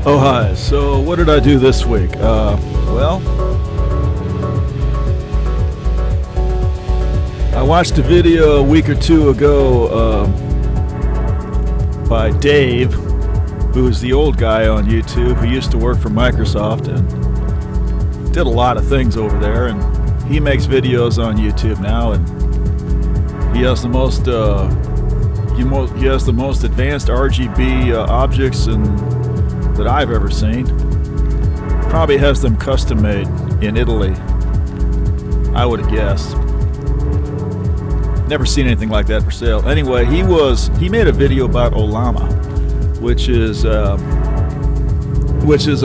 Oh, hi. So, what did I do this week? Well, I watched a video a week or two ago by Dave, who's the old guy on YouTube who used to work for Microsoft and did a lot of things over there. And he makes videos on YouTube now, and he has the most advanced RGB objects that I've ever seen. Probably has them custom made in Italy, I would have guessed. Never seen anything like that for sale. Anyway, he made a video about Olama, which is a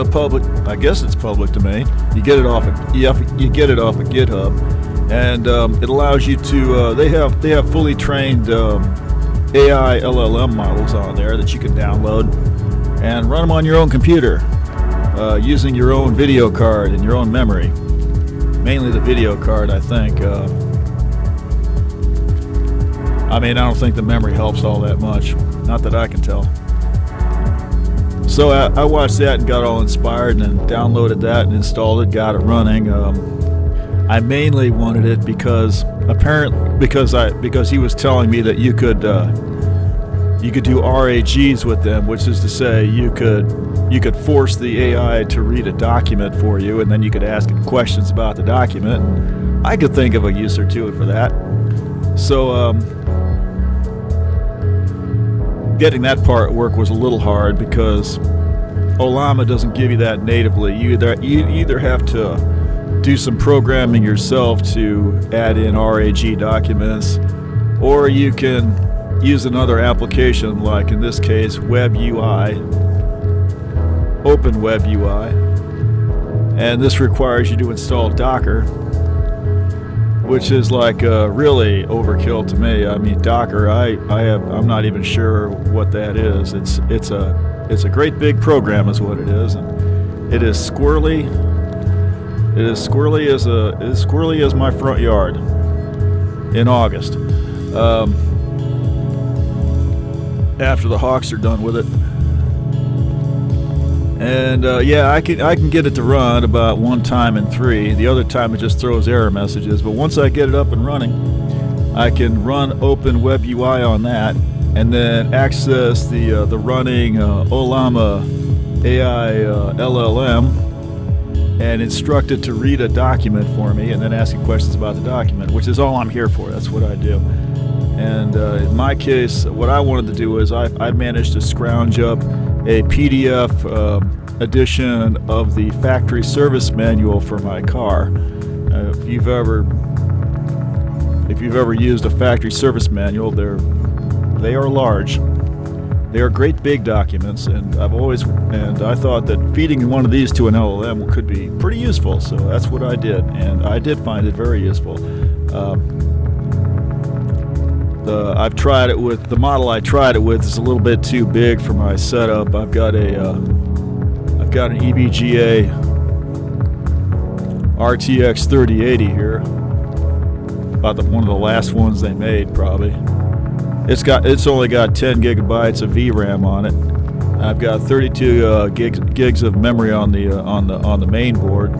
public, I guess it's public domain. You get it off of GitHub, and it allows you to. They have fully trained AI LLM models on there that you can download and run them on your own computer using your own video card and your own memory. Mainly the video card, I think. I don't think the memory helps all that much. Not that I can tell. So I watched that and got all inspired and downloaded that and installed it, got it running. I mainly wanted it because he was telling me that you could do RAGs with them, which is to say you could force the AI to read a document for you, and then you could ask it questions about the document. And I could think of a use or two for that. So getting that part work was a little hard because Olama doesn't give you that natively. You either have to do some programming yourself to add in RAG documents, or you can use another application, like in this case Web UI, Open Web UI, and this requires you to install Docker, which is like really overkill to me. Docker, I'm not even sure what that is. It's a great big program is what it is, and it is squirrely. It is squirrely as my front yard in August. After the hawks are done with it. And I can get it to run about one time in 3. The other time it just throws error messages. But once I get it up and running, I can run Open Web UI on that, and then access the running Olama AI LLM and instruct it to read a document for me, and then ask it questions about the document, which is all I'm here for. That's what I do. And in my case, what I wanted to do is I managed to scrounge up a PDF edition of the factory service manual for my car. If you've ever used a factory service manual, they are large. They are great big documents, and I thought that feeding one of these to an LLM could be pretty useful. So that's what I did, and I did find it very useful. I've tried it with the model I tried it with is a little bit too big for my setup. I've got an EVGA RTX 3080 here, about one of the last ones they made probably. It's only got 10 gigabytes of VRAM on it. I've got 32 gigs of memory on the main board.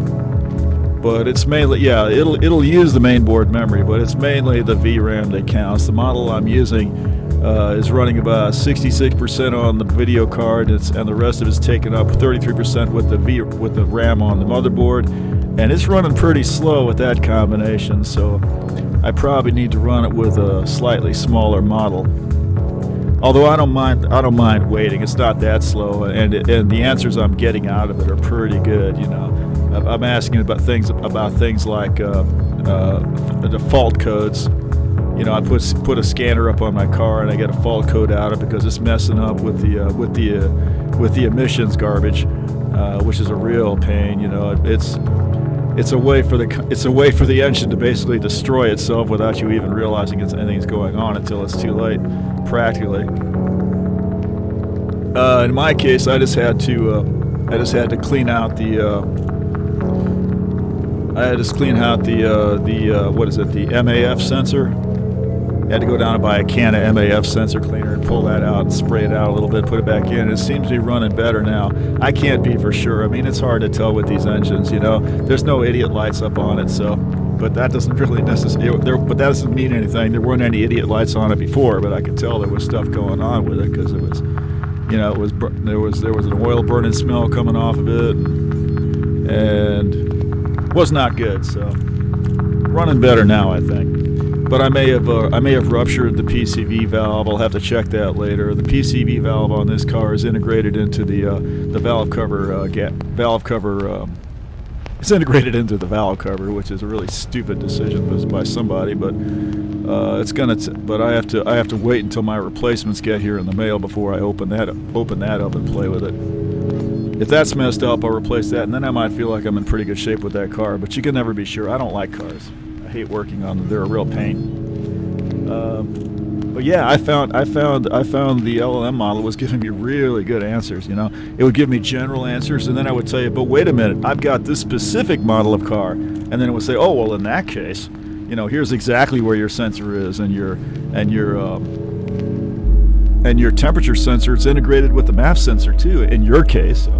But it's mainly, it'll use the mainboard memory, but it's mainly the VRAM that counts. The model I'm using is running about 66% on the video card, and the rest of it's taken up 33% with the RAM on the motherboard, and it's running pretty slow with that combination. So I probably need to run it with a slightly smaller model. Although I don't mind waiting. It's not that slow, and the answers I'm getting out of it are pretty good. I'm asking about things like the default codes. I put a scanner up on my car, and I get a fault code out of it because it's messing up with the emissions garbage, which is a real pain. It's a way for the engine to basically destroy itself without you even realizing anything's going on until it's too late, practically. In my case, I just had to clean out the what is it? The MAF sensor, Had to go down and buy a can of MAF sensor cleaner and pull that out and spray it out a little bit, put it back in. It seems to be running better now. I can't be for sure. I mean, it's hard to tell with these engines, you know. There's no idiot lights up on it, so. But that doesn't really necessarily. But that doesn't mean anything. There weren't any idiot lights on it before, but I could tell there was stuff going on with it because it was, you know, there was an oil burning smell coming off of it, and was not good. So running better now, I think. But I may have ruptured the PCV valve. I'll have to check that later. The PCV valve on this car is integrated into the valve cover. It's integrated into the valve cover, which is a really stupid decision by somebody. But but I have to wait until my replacements get here in the mail before I open that up and play with it. If that's messed up, I'll replace that, and then I might feel like I'm in pretty good shape with that car. But you can never be sure. I don't like cars. I hate working on them. They're a real pain. But yeah, I found the LLM model was giving me really good answers. You know, it would give me general answers, and then I would say, but wait a minute, I've got this specific model of car, and then it would say, oh well, in that case, you know, here's exactly where your sensor is, and your temperature sensor. It's integrated with the MAF sensor too. In your case, so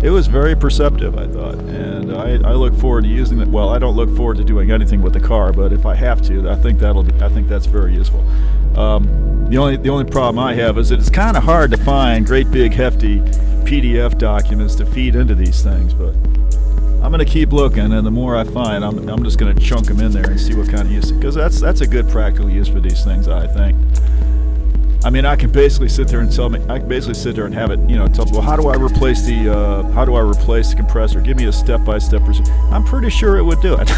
it was very perceptive, I thought, and I look forward to using it. Well, I don't look forward to doing anything with the car, but if I have to, I think that's very useful. The only problem I have is that it's kind of hard to find great big hefty PDF documents to feed into these things, but I'm going to keep looking, and the more I find, I'm just going to chunk them in there and see what kind of use, because that's a good practical use for these things, I think. I mean, I can basically sit there and have it, you know, tell me, well, how do I replace the compressor? Give me a step-by-step procedure. I'm pretty sure it would do it.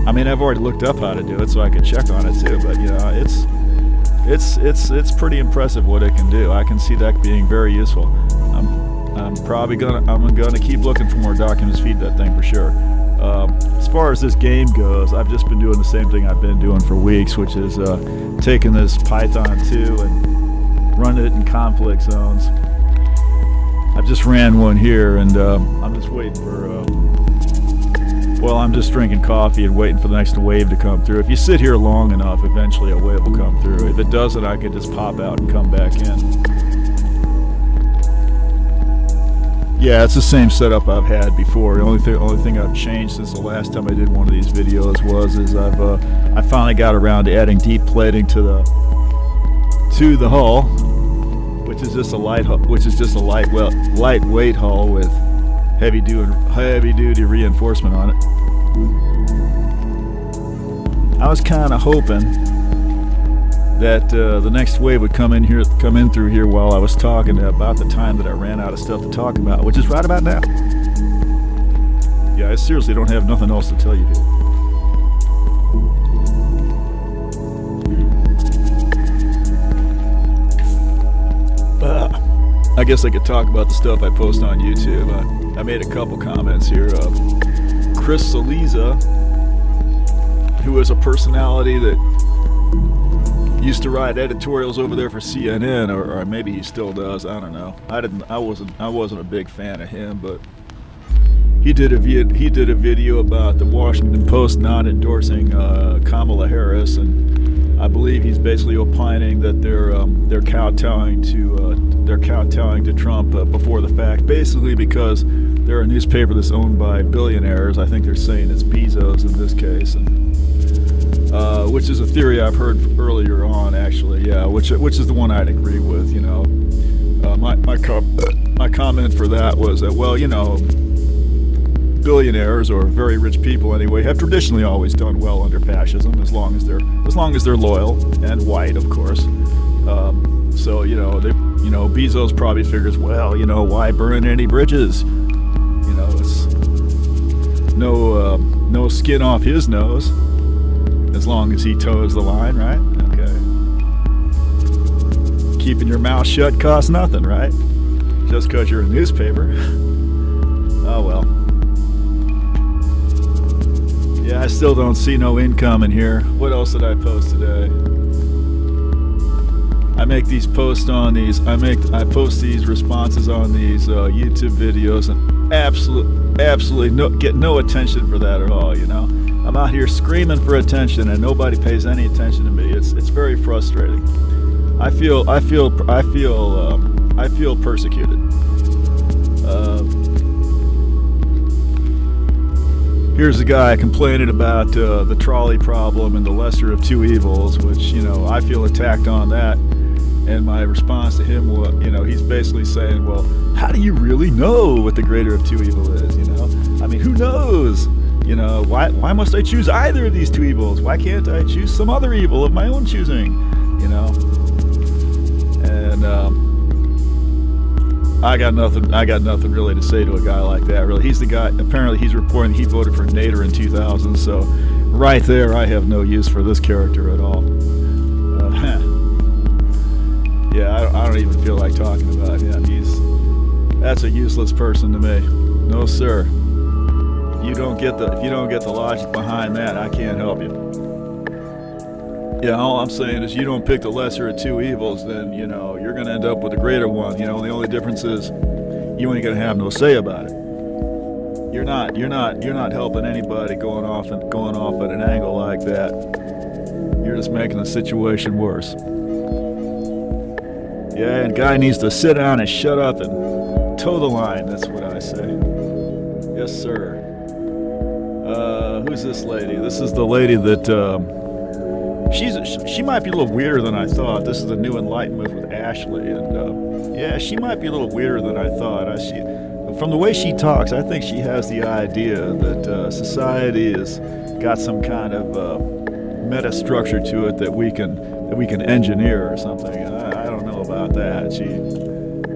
I mean, I've already looked up how to do it, so I could check on it too. But you know, it's pretty impressive what it can do. I can see that being very useful. I'm gonna keep looking for more documents to feed that thing for sure. As far as this game goes, I've just been doing the same thing I've been doing for weeks, which is taking this Python 2 and running it in conflict zones. I've just ran one here, and I'm just waiting for. I'm just drinking coffee and waiting for the next wave to come through. If you sit here long enough, eventually a wave will come through. If it doesn't, I can just pop out and come back in. Yeah, it's the same setup I've had before. The only thing I've changed since the last time I did one of these videos is I finally got around to adding deep plating to the hull, which is just a lightweight hull with heavy duty reinforcement on it. I was kind of hoping that the next wave would come in through here while I was talking, about the time that I ran out of stuff to talk about, which is right about now. Yeah, I seriously don't have nothing else to tell you here. I guess I could talk about the stuff I post on YouTube. I made a couple comments here. Chris Saliza, who is a personality that used to write editorials over there for CNN, or maybe he still does. I don't know. I wasn't a big fan of him, but he did a video about the Washington Post not endorsing Kamala Harris, and I believe he's basically opining that they're kowtowing to Trump before the fact, basically because they're a newspaper that's owned by billionaires. I think they're saying it's Bezos in this case, and which is a theory I've heard earlier on, actually. Yeah, which is the one I'd agree with. You know, my comment for that was that, well, you know, billionaires, or very rich people anyway, have traditionally always done well under fascism, as long as they're loyal and white, of course. So Bezos probably figures, well, you know, why burn any bridges? You know, it's no skin off his nose, as long as he toes the line, right? Okay. Keeping your mouth shut costs nothing, right? Just because you're a newspaper. Oh well. Yeah, I still don't see no income in here. What else did I post today? I make these posts on these. I post these responses on these YouTube videos, and absolutely get no attention for that at all. You know, I'm out here screaming for attention, and nobody pays any attention to me. It's very frustrating. I feel persecuted. Here's a guy complaining about the trolley problem and the lesser of two evils, which, I feel attacked on that. And my response to him was, he's basically saying, well, how do you really know what the greater of two evil is, I mean, who knows? Why must I choose either of these two evils? Why can't I choose some other evil of my own choosing, And I got nothing really to say to a guy like that, really. He's the guy, apparently he's reporting he voted for Nader in 2000, so right there I have no use for this character at all. Yeah, I don't even feel like talking about him. That's a useless person to me. No, sir. If you don't get the logic behind that, I can't help you. Yeah, all I'm saying is you don't pick the lesser of two evils, then you're going to end up with the greater one. The only difference is you ain't going to have no say about it. You're not helping anybody going off at an angle like that. You're just making the situation worse. Yeah, and guy needs to sit down and shut up and toe the line. That's what I say. Yes, sir. Who's this lady? This is the lady that she might be a little weirder than I thought. This is the New Enlightenment with Ashley, and yeah, she might be a little weirder than I thought. From the way she talks, I think she has the idea that society has got some kind of meta structure to it that we can engineer or something. And I don't know about that.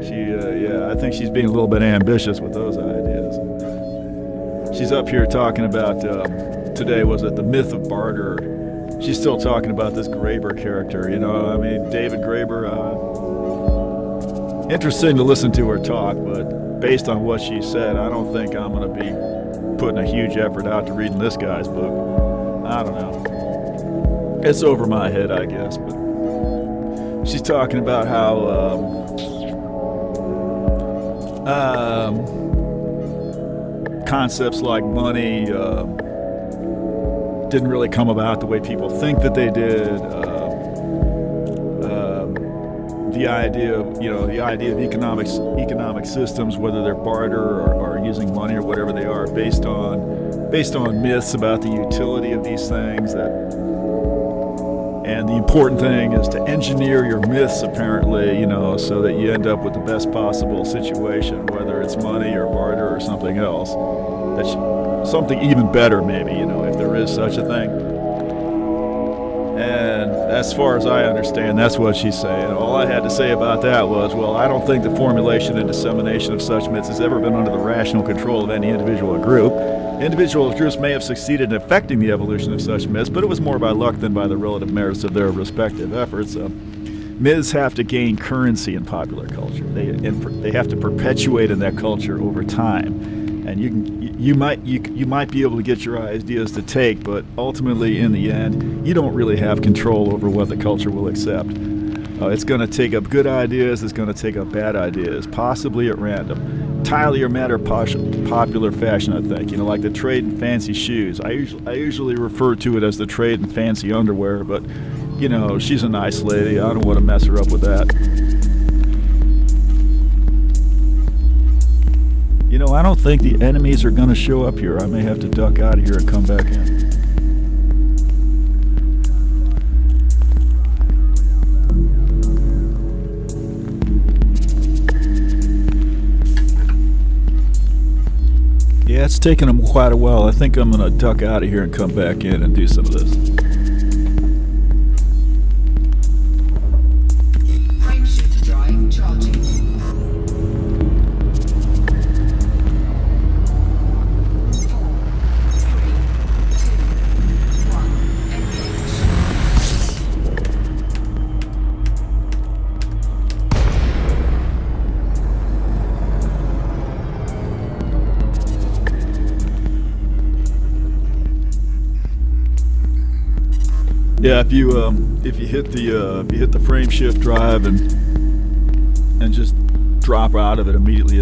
Yeah, I think she's being a little bit ambitious with those ideas. She's up here talking about today was it the myth of barter. She's still talking about this Graeber character. David Graeber. Interesting to listen to her talk, but based on what she said, I don't think I'm going to be putting a huge effort out to reading this guy's book. I don't know. It's over my head, I guess. But she's talking about how concepts like money didn't really come about the way people think that they did. The idea of economic systems, whether they're barter or using money or whatever they are, based on myths about the utility of these things. And the important thing is to engineer your myths, apparently, so that you end up with the best possible situation, whether it's money or barter or something else. That's something even better, maybe, if there is such a thing. And as far as I understand, that's what she's saying. All I had to say about that was, well, I don't think the formulation and dissemination of such myths has ever been under the rational control of any individual or group. Individual groups may have succeeded in affecting the evolution of such myths, but it was more by luck than by the relative merits of their respective efforts. Myths have to gain currency in popular culture. They have to perpetuate in that culture over time. And you might be able to get your ideas to take, but ultimately, in the end, you don't really have control over what the culture will accept. It's going to take up good ideas. It's going to take up bad ideas, possibly at random. Entirely a matter of popular fashion, I think. Like the trade in fancy shoes. I usually refer to it as the trade in fancy underwear, but she's a nice lady. I don't want to mess her up with that. I don't think the enemies are going to show up here. I may have to duck out of here and come back in. Yeah, it's taken them quite a while. I think I'm going to duck out of here and come back in and do some of this. Frameshift drive charging. Yeah, if you hit the frame shift drive and just drop out of it immediately,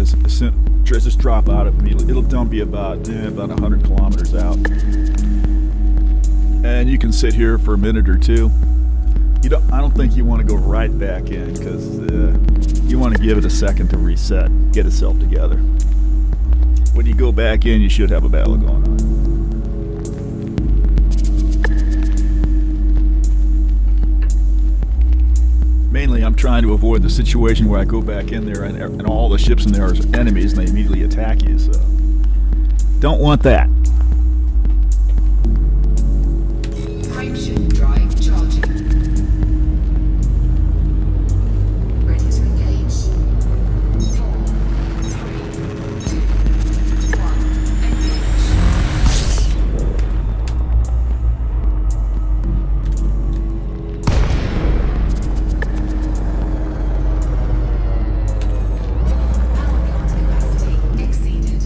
just drop out of it immediately, it'll dump you about 100 kilometers out. sit here for a minute or two. I don't think you want to go right back in because you want to give it a second to reset, get itself together. When you go back in, you should have a battle going on. Mainly, I'm trying to avoid the situation where I go back in there and all the ships in there are enemies and they immediately attack you. So, don't want that. Frameshift drive charging. Ready to engage. 4, 3, 2, 1, engage. Power plant capacity exceeded.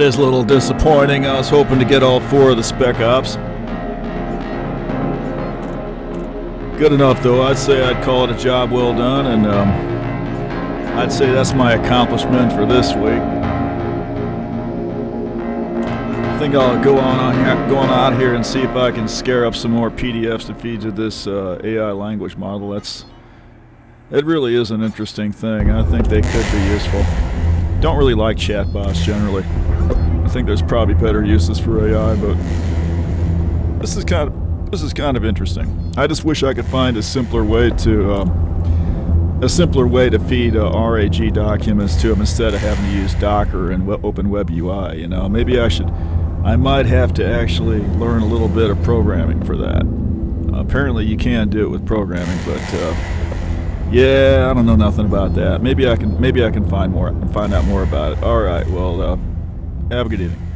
is a little disappointing. I was hoping to get all 4 of the Spec Ops. Good enough, though. I'd say I'd call it a job well done, and I'd say that's my accomplishment for this week. I think I'll go on out here and see if I can scare up some more PDFs to feed to this AI language model. It really is an interesting thing. I think they could be useful. Don't really like chatbots generally. I think there's probably better uses for AI, but this is kind of interesting. I just wish I could find a simpler way to feed RAG documents to them instead of having to use Docker and Open Web UI. You know, maybe I might have to actually learn a little bit of programming for that. Apparently, you can do it with programming, but yeah, I don't know nothing about that. Maybe I can find out more about it. All right, well, have a good evening.